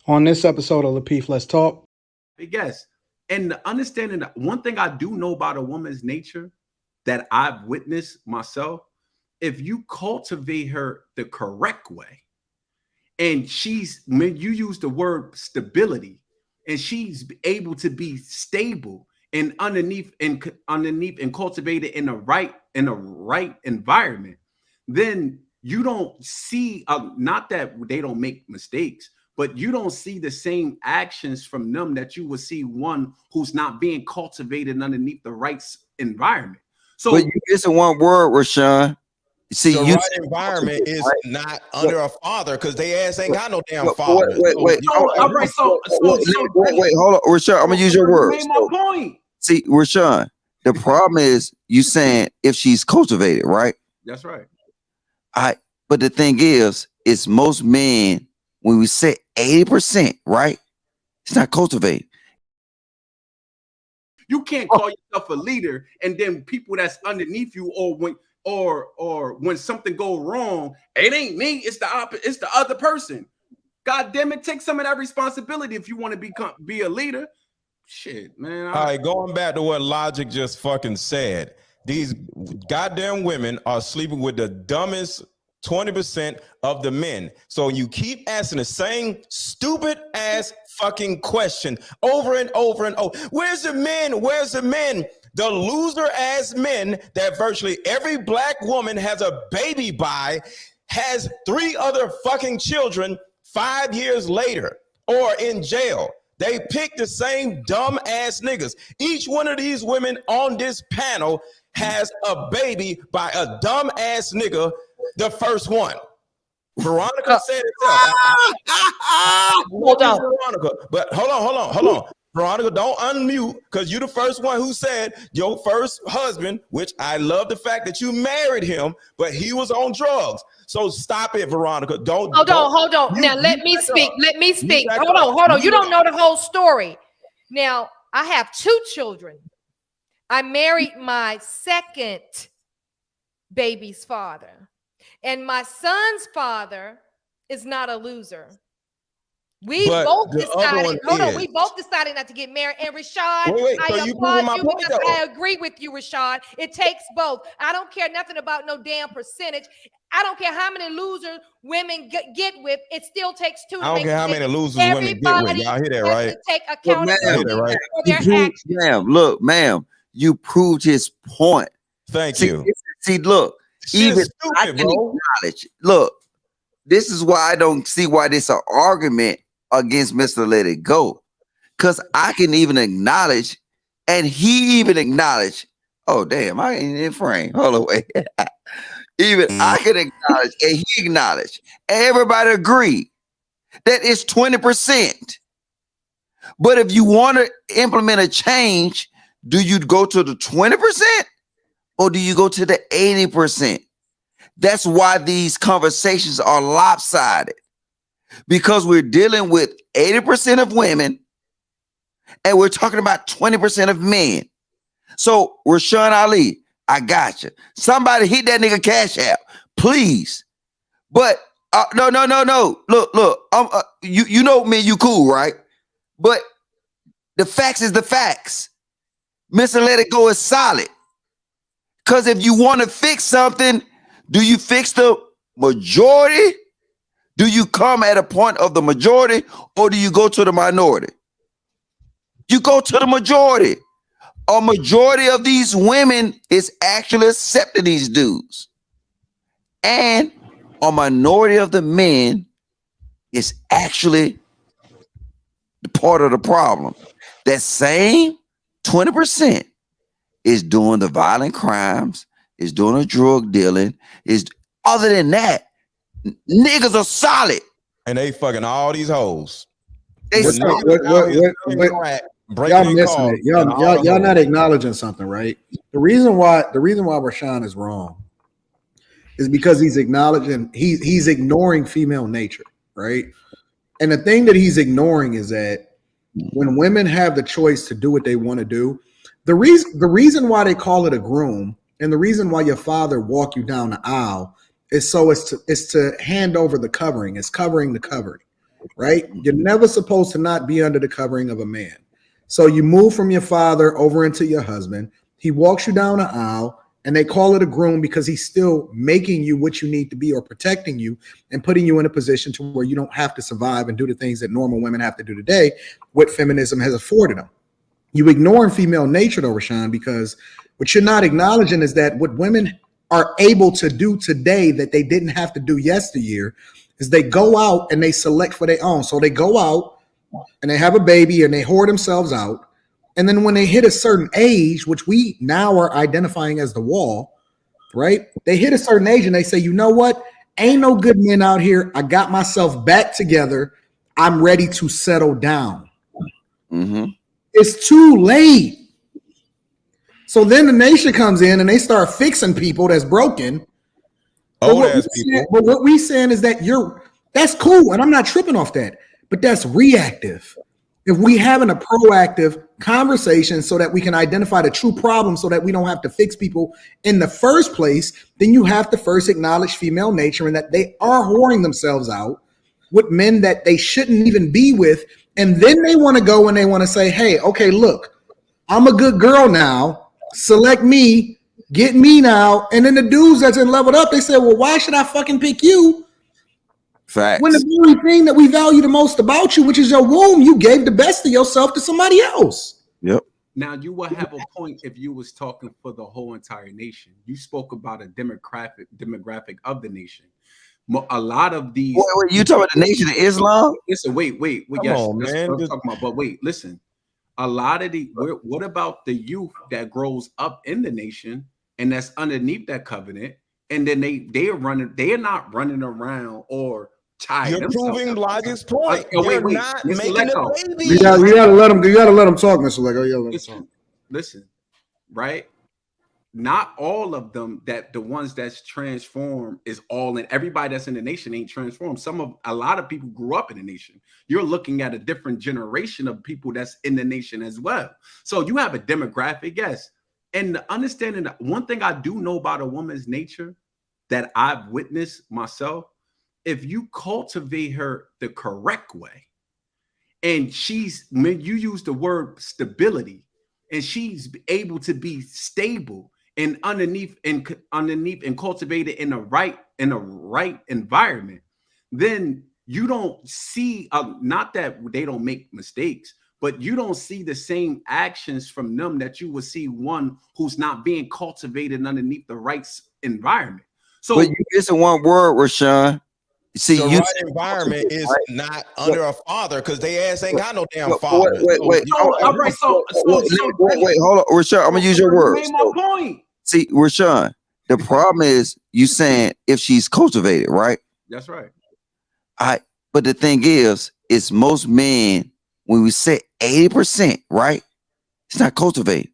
On this episode of Lapeef, Let's Talk. Yes. And the understanding that one thing I do know about a woman's nature that I've witnessed myself, if you cultivate her the correct way, and when you use the word stability, and she's able to be stable and underneath and cultivated in the right environment, then you don't see not that they don't make mistakes, but you don't see the same actions from them that you would see one who's not being cultivated underneath the right environment. So, but you missing one word, Rashaan. See, the right environment is not under a father because they ass ain't got no damn father. Wait, hold on, Rashaan. I'm gonna use your words. Made my point. See, Rashaan, the problem is you saying if she's cultivated, right? That's right. But the thing is, it's most men, when we say 80%, right? It's not cultivated. You can't call yourself a leader and then people that's underneath you, or when something go wrong, it ain't me, it's the other person. God damn it, take some of that responsibility if you want to be a leader. Shit, man. All right, going back to what Logic just fucking said. These goddamn women are sleeping with the dumbest 20% of the men. So you keep asking the same stupid ass fucking question over and over and over. Where's the men? Where's the men? The loser ass men that virtually every black woman has a baby by has 3 other fucking children 5 years later or in jail. They pick the same dumb ass niggas. Each one of these women on this panel has a baby by a dumb ass nigga, the first one. Veronica said it. Hold on. Veronica, but hold on. Veronica, don't unmute because you're the first one who said your first husband, which I love the fact that you married him, but he was on drugs. So stop it, Veronica. Hold on. Now let me speak. Hold on. You don't know the whole story. Now, I have 2 children. I married my second baby's father. And my son's father is not a loser. We both decided not to get married. And Rashad, I applaud you because I agree with you, Rashad. It takes both. I don't care nothing about no damn percentage. I don't care how many losers women get with. It still takes 2. I don't care how many losers women get with. Y'all hear that, right? Take accountability for their actions. Look, ma'am, you proved his point. Thank you. See, look, even I can acknowledge. Look, this is why I don't see why this is an argument against Mr. Let It Go, because I can even acknowledge, and he even acknowledged. Oh damn, I ain't in frame. Hold on, wait. Even I can acknowledge, and he acknowledged. Everybody agree that it's 20%. But if you want to implement a change, do you go to the 20% or do you go to the 80%? That's why these conversations are lopsided, because we're dealing with 80% of women and we're talking about 20% of men. So Rashaan Ali, I got you. Somebody hit that nigga Cash App, please. But no. Look. You know me, you cool, right? But the facts is the facts. Mr. Let It Go is solid. Because if you want to fix something, do you fix the majority? Do you come at a point of the majority, or do you go to the minority? You go to the majority. A majority of these women is actually accepting these dudes. And a minority of the men is actually the part of the problem. That same 20% is doing the violent crimes, is doing the drug dealing, other than that, niggas are solid. And they fucking all these hoes. Y'all missing it. Y'all not acknowledging something, right? The reason why Rashaan is wrong is because he's acknowledging he's ignoring female nature, right? And the thing that he's ignoring is that when women have the choice to do what they want to do, the reason why they call it a groom and the reason why your father walk you down the aisle is so it's to hand over the covering. It's covering the covered. right? You're never supposed to not be under the covering of a man. So you move from your father over into your husband. He walks you down the aisle, and they call it a groom because he's still making you what you need to be or protecting you and putting you in a position to where you don't have to survive and do the things that normal women have to do today, what feminism has afforded them. You ignoring female nature though, Rashaan, because what you're not acknowledging is that what women are able to do today that they didn't have to do yesteryear is they go out and they select for their own. So they go out and they have a baby and they whore themselves out. And then when they hit a certain age, which we now are identifying as the wall, right? They hit a certain age and they say, you know what? Ain't no good men out here. I got myself back together. I'm ready to settle down. Mm-hmm. It's too late. So then the nation comes in and they start fixing people that's broken. But what we saying is that that's cool. And I'm not tripping off that, but that's reactive. If we having a proactive conversation so that we can identify the true problem so that we don't have to fix people in the first place, then you have to first acknowledge female nature and that they are whoring themselves out with men that they shouldn't even be with. And then they want to go and they want to say, hey, okay, look, I'm a good girl now. Select me, get me now. And then the dudes that's in leveled up, they say, well, why should I fucking pick you? Facts. When the very thing that we value the most about you, which is your womb, you gave the best of yourself to somebody else. Yep. Now you will have a point if you was talking for the whole entire nation. You spoke about a demographic of the nation. A lot of these. Wait, you talking about the Nation of Islam? Listen, wait. Come Yes, on, that's man. what I'm talking about. But wait, listen. A lot of what about the youth that grows up in the nation and that's underneath that covenant, and then they are not running around or tired. You're proving Logic's point. Wait, not Mr. making Lecco. a baby. You gotta let them talk, Mr. Lecco. Listen, right? Not all of them that the ones that's transformed is all in. Everybody that's in the nation ain't transformed. A lot of people grew up in the nation. You're looking at a different generation of people that's in the nation as well. So you have a demographic, yes. And understanding that one thing I do know about a woman's nature that I've witnessed myself, if you cultivate her the correct way, and when you use the word stability, and she's able to be stable and underneath and cultivated in a right environment, then you don't see not that they don't make mistakes, but you don't see the same actions from them that you would see one who's not being cultivated underneath the right environment. So but you missing one word, Rashaan. See, the right environment is not under a father because they ass ain't got no damn father. Wait. All right, so wait, hold on, Rashaan. I'm gonna use your words. Made my point. See, Rashaan, the problem is you saying if she's cultivated, right? That's right. But the thing is most men, when we say 80%, right? It's not cultivated.